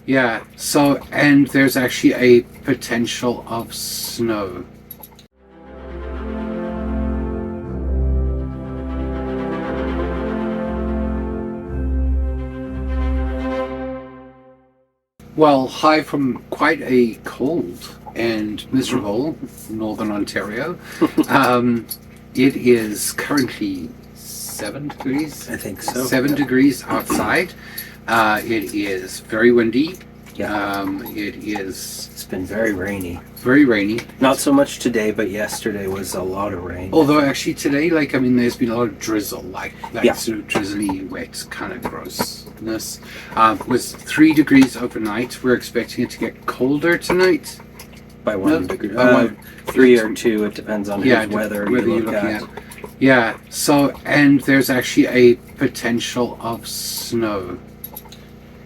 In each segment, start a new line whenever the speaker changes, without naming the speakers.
Yeah, so, and there's actually a potential of snow. Well, hi from quite a cold and miserable northern Ontario. Um, it is currently 7 degrees.
I think so.
7 degrees outside. It is very windy.
Yeah.
It's
been very rainy.
very rainy.
Not so much today, but yesterday was a lot of rain.
Although actually today, there's been a lot of drizzle,
Yeah.
sort of drizzly, wet kind of grossness. It was 3 degrees overnight. We're expecting it to get colder tonight.
By 1 degree.
By one.
3 or 2, it depends on whose weather you look at.
Yeah, so, and there's actually a potential of snow.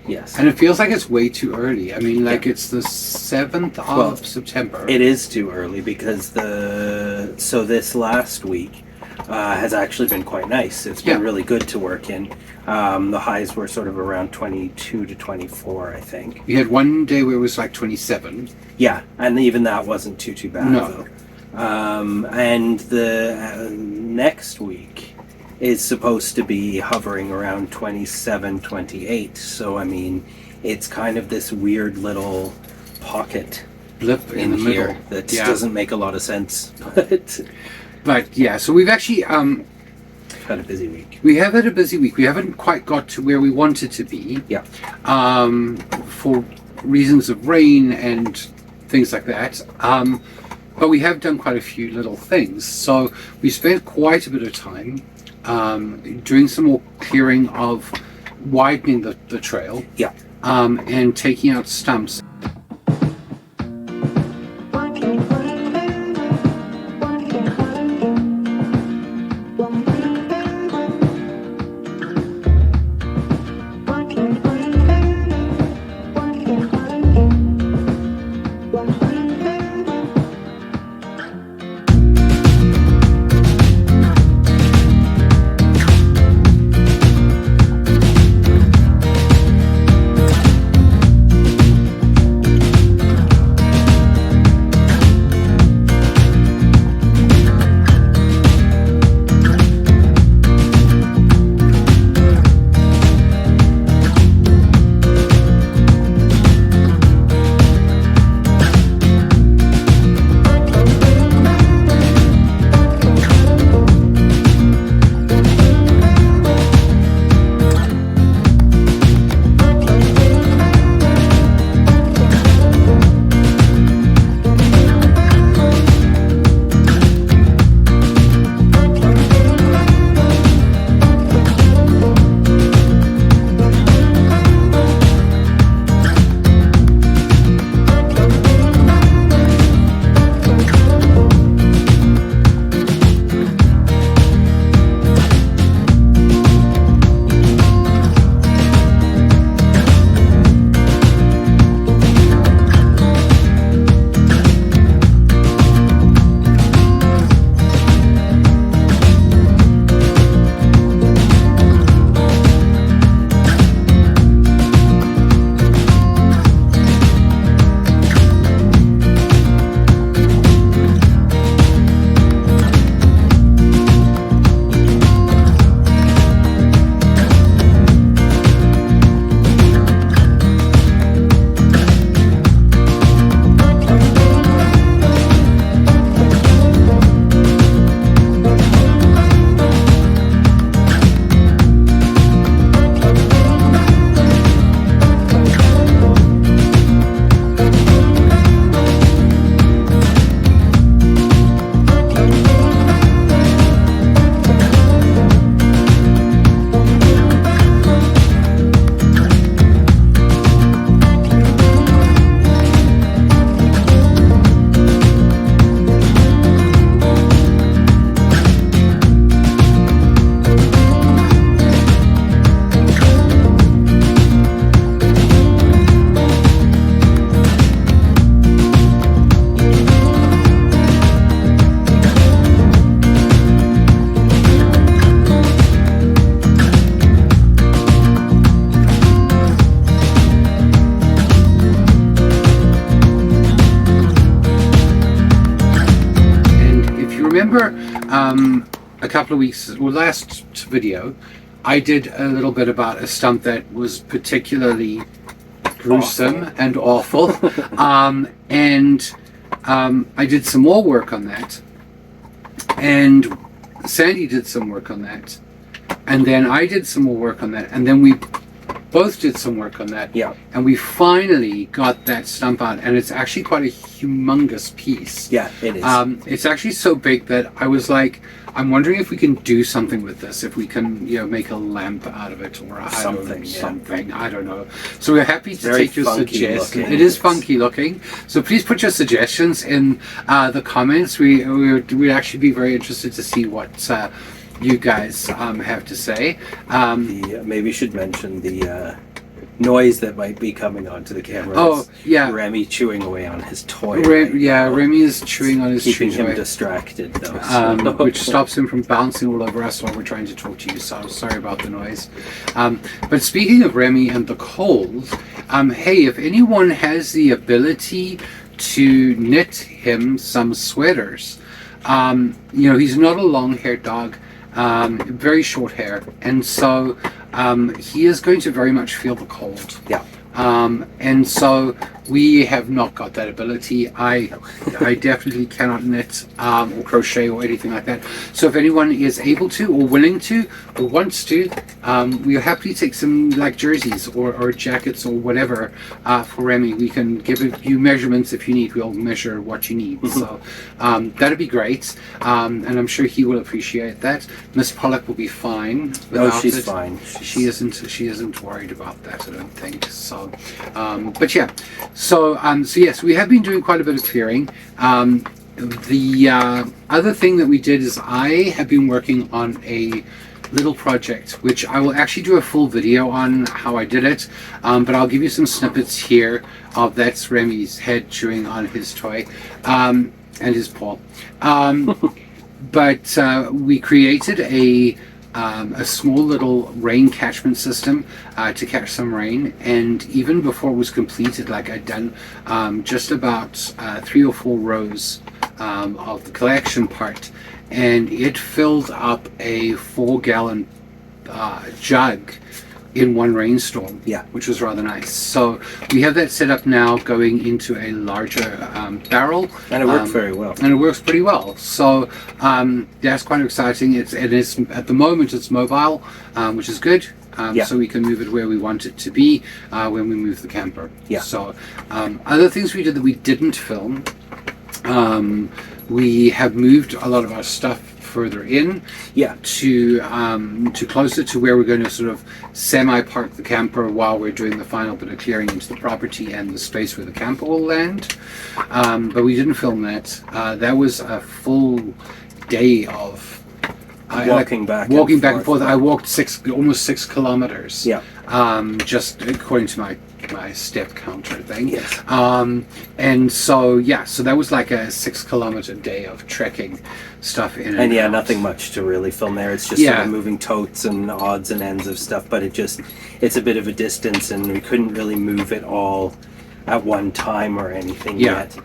Yes.
And it feels like it's way too early. I mean, it's the 7th of September.
It is too early because this last week has actually been quite nice. It's been really good to work in. The highs were sort of around 22 to 24, I think.
We had one day where it was like 27.
Yeah, and even that wasn't too bad.
No.
Though. And the next week is supposed to be hovering around 27, 28. So, I mean, it's kind of this weird little pocket
Blip in the
here
middle.
that doesn't make a lot of sense.
But yeah, so we've actually
had a busy week.
we have had a busy week. We haven't quite got to where we wanted to be.
Yeah.
For reasons of rain and things like that. But we have done quite a few little things. So we spent quite a bit of time doing some more clearing of widening the trail.
Yeah.
And taking out stumps. a couple of weeks, or last video, I did a little bit about a stump that was particularly gruesome and awful. I did some more work on that, and Sandy did some work on that, and then I did some more work on that, and then we both did some work on that.
Yeah.
And we finally got that stump out, and it's actually quite a humongous piece.
Yeah, it is.
It's actually so big that I was like, I'm wondering if we can do something with this, if we can, make a lamp out of it, or something. I don't know. So we're happy to take your suggestions. It is funky looking. So please put your suggestions in the comments. We'd actually be very interested to see what you guys have to say.
Maybe you should mention the noise that might be coming onto the camera.
Oh, yeah.
Remy chewing away on his toy.
Remy is chewing on his toy.
Keeping him distracted, though.
Which stops him from bouncing all over us while we're trying to talk to you, so sorry about the noise. But speaking of Remy and the cold, hey, if anyone has the ability to knit him some sweaters, he's not a long-haired dog. Very short hair, and so he is going to very much feel the cold.
Yeah.
And so we have not got that ability. I definitely cannot knit or crochet or anything like that. So if anyone is able to, or willing to, or wants to, we are happy to take some like jerseys or jackets or whatever for Remy. We can give you measurements if you need. We'll measure what you need.
Mm-hmm.
So that'd be great, and I'm sure he will appreciate that. Miss Pollock will be fine.
She's fine.
She isn't worried about that, I don't think. So, but yeah. So yes, we have been doing quite a bit of clearing. The other thing that we did is I have been working on a little project, which I will actually do a full video on how I did it, but I'll give you some snippets here of that's Remy's head chewing on his toy and his paw. But we created a small little rain catchment system to catch some rain, and even before it was completed, like I'd done just about 3 or 4 rows of the collection part, and it filled up a 4-gallon jug in one rainstorm.
Yeah.
Which was rather nice. So we have that set up now going into a larger barrel.
And it worked very well.
And it works pretty well. So that's quite exciting. It is at the moment it's mobile, which is good. So we can move it where we want it to be when we move the camper.
Yeah.
So other things we did that we didn't film, we have moved a lot of our stuff further in, to closer to where we're going to sort of semi-park the camper while we're doing the final bit of clearing into the property and the space where the camper will land. But we didn't film that. That was a full day of
walking back
and forth. I walked almost 6 kilometers.
Yeah.
Just according to my step counter thing.
Yes.
And so that was like a 6-kilometer day of trekking stuff in and out.
Nothing much to really film there. It's just sort of moving totes and odds and ends of stuff, but it's a bit of a distance, and we couldn't really move it all at one time or anything yet.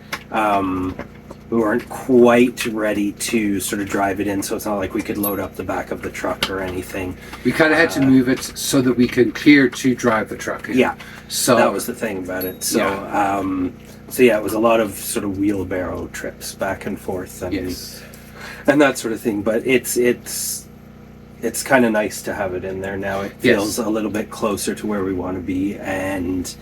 We weren't quite ready to sort of drive it in, so it's not like we could load up the back of the truck or anything.
We kind of had to move it so that we could clear to drive the truck in.
Yeah,
so
that was the thing about it. So, it was a lot of sort of wheelbarrow trips back and forth and that sort of thing. But it's kind of nice to have it in there now. It feels a little bit closer to where we want to be, and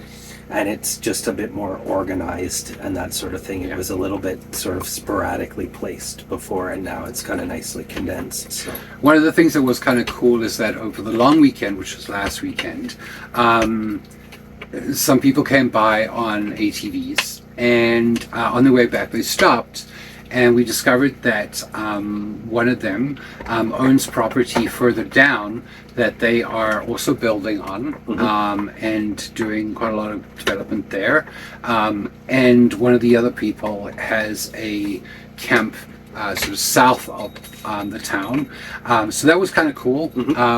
it's just a bit more organized and that sort of thing. It was a little bit sort of sporadically placed before, and now it's kind of nicely condensed. So
one of the things that was kind of cool is that over the long weekend, which was last weekend, some people came by on ATVs, and on their way back they stopped, and we discovered that one of them owns property further down that they are also building on, and doing quite a lot of development there. And one of the other people has a camp sort of south of the town. So that was kind of cool.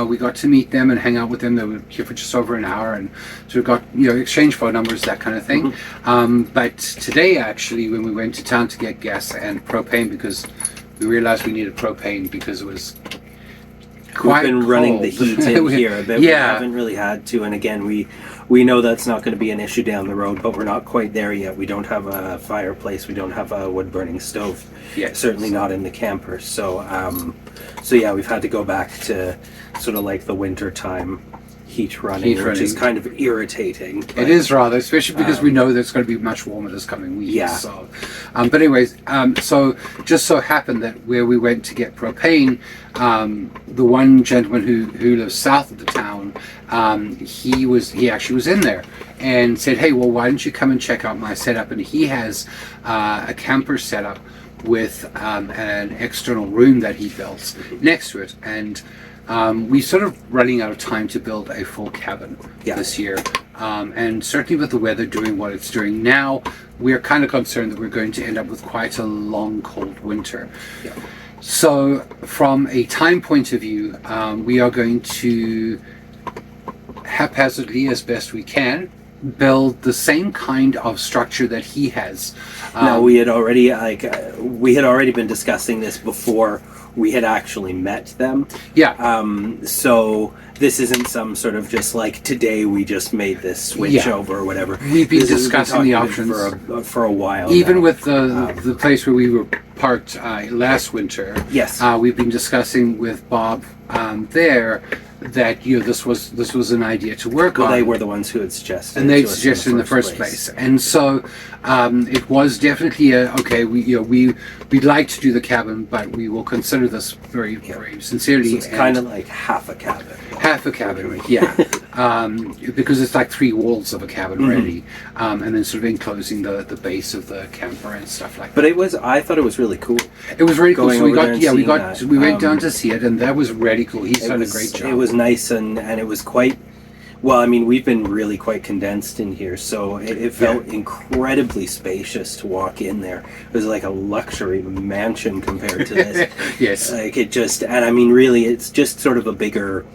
We got to meet them and hang out with them. They were here for just over an hour, and sort of got, exchange phone numbers, that kind of thing. But today, actually, when we went to town to get gas and propane, because we realized we needed propane because it was quite
been running the
cold.
heat in here, but we
Yeah.
haven't really had to. And again, we know that's not going to be an issue down the road, but we're not quite there yet. We don't have a fireplace. We don't have a wood burning stove.
Yeah.
Certainly not in the camper. So so yeah, we've had to go back to sort of like the winter time heat running, which is kind of irritating. But,
it is rather, especially because we know that it's going to be much warmer this coming week.
Yeah.
So, but anyways, so just so happened that where we went to get propane, the one gentleman who lives south of the town, he actually was in there and said, "Hey, well, why don't you come and check out my setup?" And he has a camper setup with an external room that he built next to it, and we sort of running out of time to build a full cabin this year, and certainly with the weather doing what it's doing now, we're kind of concerned that we're going to end up with quite a long, cold winter.
Yeah.
So from a time point of view, we are going to haphazardly, as best we can, build the same kind of structure that he has.
No, we had already been discussing this before we had actually met them.
Yeah.
So this isn't some sort of just like today we just made this switch over or whatever.
We've been
This is-
discussing the
talking
options
for a while.
even
now.
with the place where we were parked last winter.
Yes.
We've been discussing with Bob there that this was an idea to work
Well,
on.
they were the ones who had suggested.
And
it
they
to us
suggested in the first place, and so it was definitely we'd like to do the cabin, but we will consider this very very sincerely.
So it's kind of like half a cabin.
half a cabin, yeah, because it's like 3 walls of a cabin already, and then sort of enclosing the base of the camper and stuff like that.
But I thought it was really cool.
It was really cool.
Going
So we
over there
got
and seeing
we
that.
went down to see it, and that was really cool. He's
It
done
was,
a great job.
It was nice, and it was quite. Well, I mean, we've been really quite condensed in here, so it felt incredibly spacious to walk in there. It was like a luxury mansion compared to this.
Yes.
Like it just, and I mean, really, it's just sort of a bigger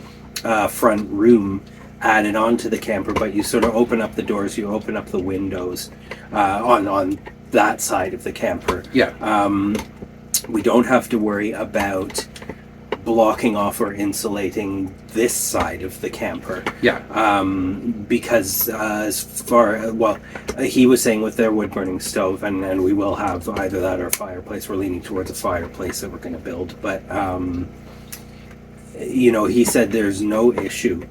front room added onto the camper, but you sort of open up the doors, you open up the windows on that side of the camper.
Yeah.
We don't have to worry about blocking off or insulating this side of the camper.
Yeah.
Because he was saying with their wood burning stove, and we will have either that or a fireplace. We're leaning towards a fireplace that we're going to build, but he said there's no issue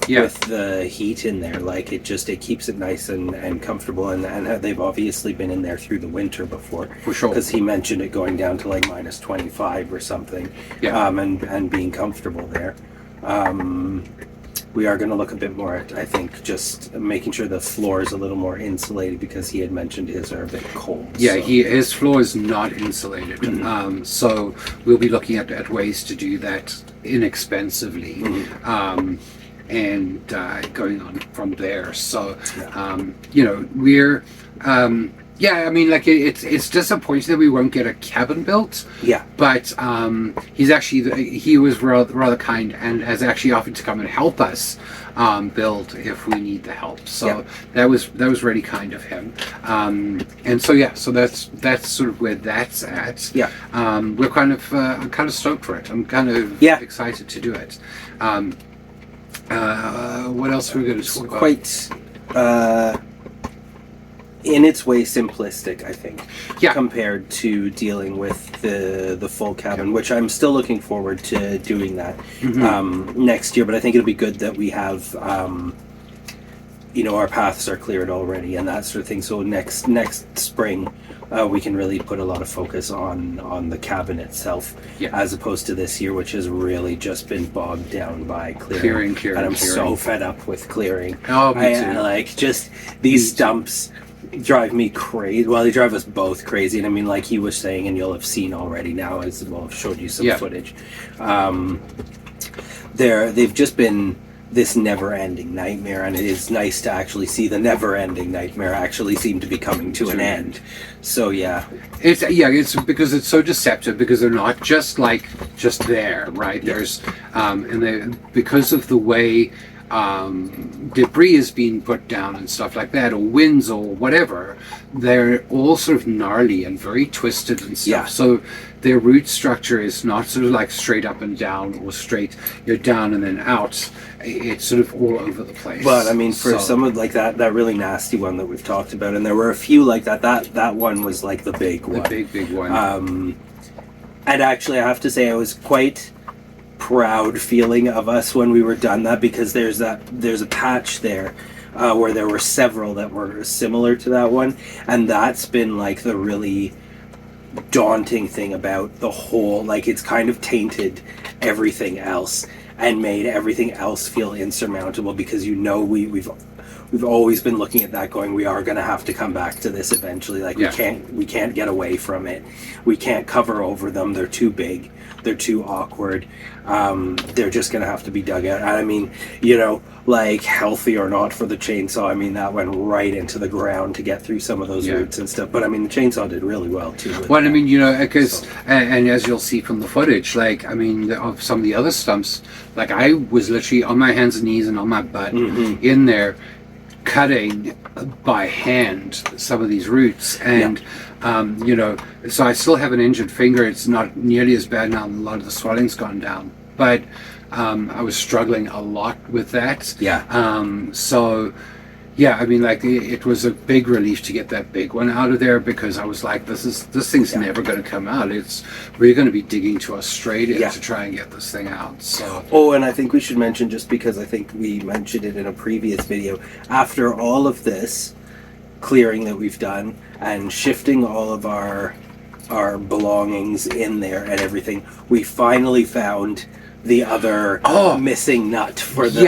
with the heat in there. Like it keeps it nice and comfortable, and they've obviously been in there through the winter before.
For sure.
Because he mentioned it going down to like minus 25 or something.
Yeah.
And being comfortable there. We are going to look a bit more at, I think, just making sure the floor is a little more insulated, because he had mentioned his are a bit cold.
Yeah,
so.
his floor is not insulated, so we'll be looking at ways to do that inexpensively, and going on from there. So, we're. I mean, like it's disappointing that we won't get a cabin built.
Yeah.
But he was rather kind and has actually offered to come and help us build if we need the help. So that was really kind of him. And so that's sort of where that's at.
Yeah.
We're kind of stoked for it. I'm kind of excited to do it. What else are we going to talk about?
Quite. In its way simplistic, I think, compared to dealing with the full cabin, which I'm still looking forward to doing that next year. But I think it'll be good that we have, our paths are cleared already and that sort of thing. So next spring, we can really put a lot of focus on the cabin itself, as opposed to this year, which has really just been bogged down by clearing. And I'm so fed up with clearing.
Oh, me too.
Like just these stumps drive me crazy. Well, they drive us both crazy, and I mean, like he was saying, and you'll have seen already now, as well, I've showed you some footage. They've just been this never-ending nightmare, and it is nice to actually see the never-ending nightmare actually seem to be coming to an end. So
it's because it's so deceptive, because they're not just there, right? There's because of the way debris is being put down and stuff like that, or winds or whatever, they're all sort of gnarly and very twisted and stuff.
Yeah.
So their root structure is not sort of like straight up and down or straight, you're down and then out. It's sort of all over the place.
But I mean, for some of like that really nasty one that we've talked about, and there were a few like that one was like the big one.
The big one.
And actually, I have to say, I was quite proud feeling of us when we were done that, because there's a patch there where there were several that were similar to that one, and that's been like the really daunting thing about the whole, like, it's kind of tainted everything else and made everything else feel insurmountable, because we've always been looking at that going, we are going to have to come back to this eventually. Like, we can't get away from it. We can't cover over them. They're too big. They're too awkward. They're just going to have to be dug out. And I mean, you know, like, healthy or not for the chainsaw, I mean, that went right into the ground to get through some of those roots and stuff. But I mean, the chainsaw did really well too.
Well, I mean, you know, because, and as you'll see from the footage, like, I mean, of some of the other stumps, like, I was literally on my hands and knees and on my butt in there, cutting by hand some of these roots, and you know, so I still have an injured finger. It's not nearly as bad now. A lot of the swelling's gone down, but I was struggling a lot with that. So yeah, I mean, like, it was a big relief to get that big one out of there, because I was like, this thing's never going to come out. We're going to be digging to Australia to try and get this thing out. So.
Oh, and I think we should mention, just because I think we mentioned it in a previous video, after all of this clearing that we've done and shifting all of our belongings in there and everything, we finally found the other missing nut for the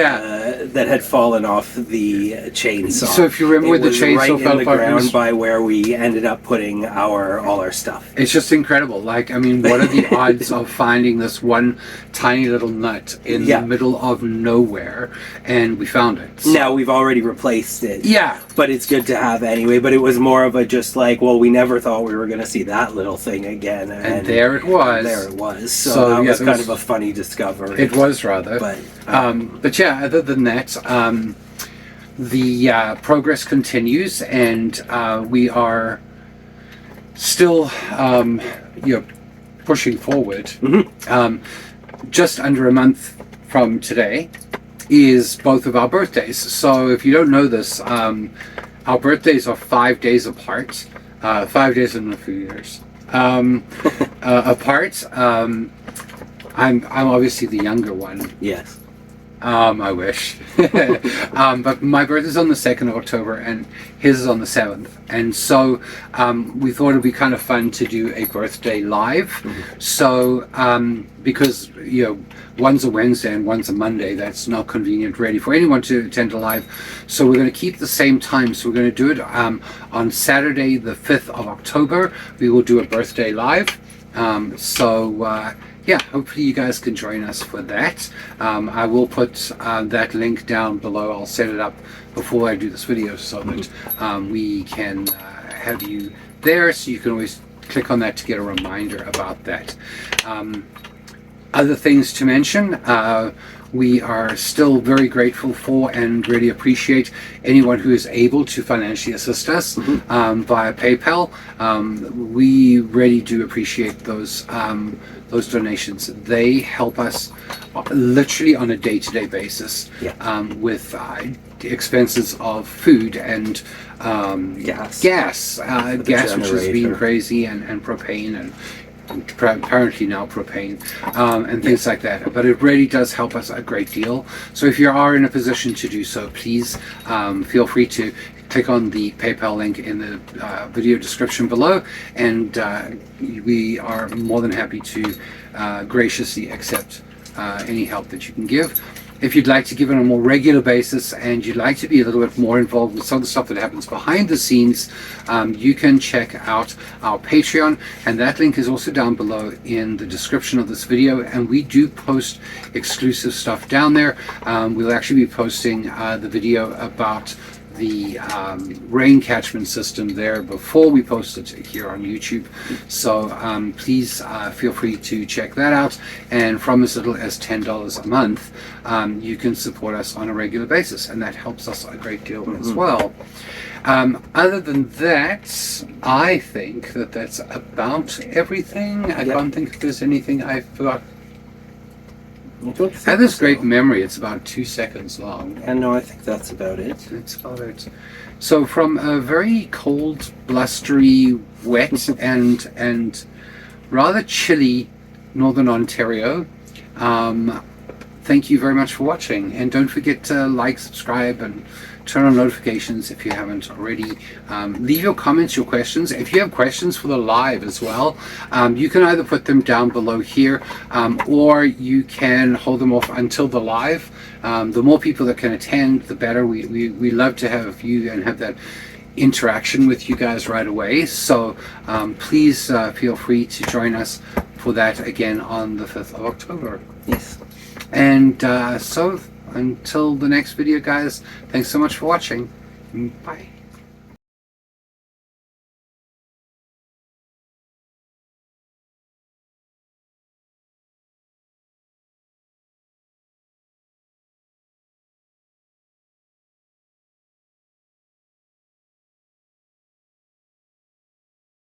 that had fallen off the chainsaw.
So if you remember where the chainsaw fell
in the ground by where we ended up putting all our stuff.
It's just incredible. Like, I mean, what are the odds of finding this one tiny little nut in the middle of nowhere? And we found it. So.
Now we've already replaced it.
Yeah.
But it's good to have anyway. But it was more of a just like, well, we never thought we were going to see that little thing again. And there it was.
There it was.
So that was kind of a funny discovery.
It was rather. But yeah, other than that, the progress continues, and we are still, you know, pushing forward. Just under a month from today is both of our birthdays. So if you don't know this, our birthdays are 5 days apart. 5 days and a few years apart. I'm obviously the younger one.
Yes.
I wish. But my birthday's on the 2nd of October and his is on the 7th. And so we thought it'd be kind of fun to do a birthday live. So because, you know, one's a Wednesday and one's a Monday, that's not convenient really for anyone to attend a live. So we're going to keep the same time. So we're going to do it on Saturday the 5th of October. We will do a birthday live. Yeah, hopefully you guys can join us for that. I will put that link down below. I'll set it up before I do this video so that we can have you there, so you can always click on that to get a reminder about that. Other things to mention, we are still very grateful for and really appreciate anyone who is able to financially assist us via PayPal. We really do appreciate those donations. They help us literally on a day-to-day basis with expenses of food and gas, which has been crazy, and propane, and apparently now propane, and things like that. But it really does help us a great deal. So if you are in a position to do so, please feel free to click on the PayPal link in the video description below, and we are more than happy to graciously accept any help that you can give. If you'd like to give it on a more regular basis and you'd like to be a little bit more involved with some of the stuff that happens behind the scenes, you can check out our Patreon, and that link is also down below in the description of this video. And we do post exclusive stuff down there. We'll actually be posting the video about the rain catchment system there before we post it here on YouTube. So please feel free to check that out. And from as little as $10 a month, you can support us on a regular basis, and that helps us a great deal as well. Other than that, I think that that's about everything. I don't think that there's anything I forgot. I have this great memory. It's about 2 seconds long.
And no, I think that's about it.
That's about it. So from a very cold, blustery, wet, and rather chilly Northern Ontario, thank you very much for watching. And don't forget to like, subscribe, and turn on notifications if you haven't already. Leave your comments, your questions. If you have questions for the live as well, you can either put them down below here, or you can hold them off until the live. The more people that can attend, the better. We love to have you and have that interaction with you guys right away. So please feel free to join us for that again on the 5th of October.
Yes.
And so until the next video, guys, thanks so much for watching. Bye.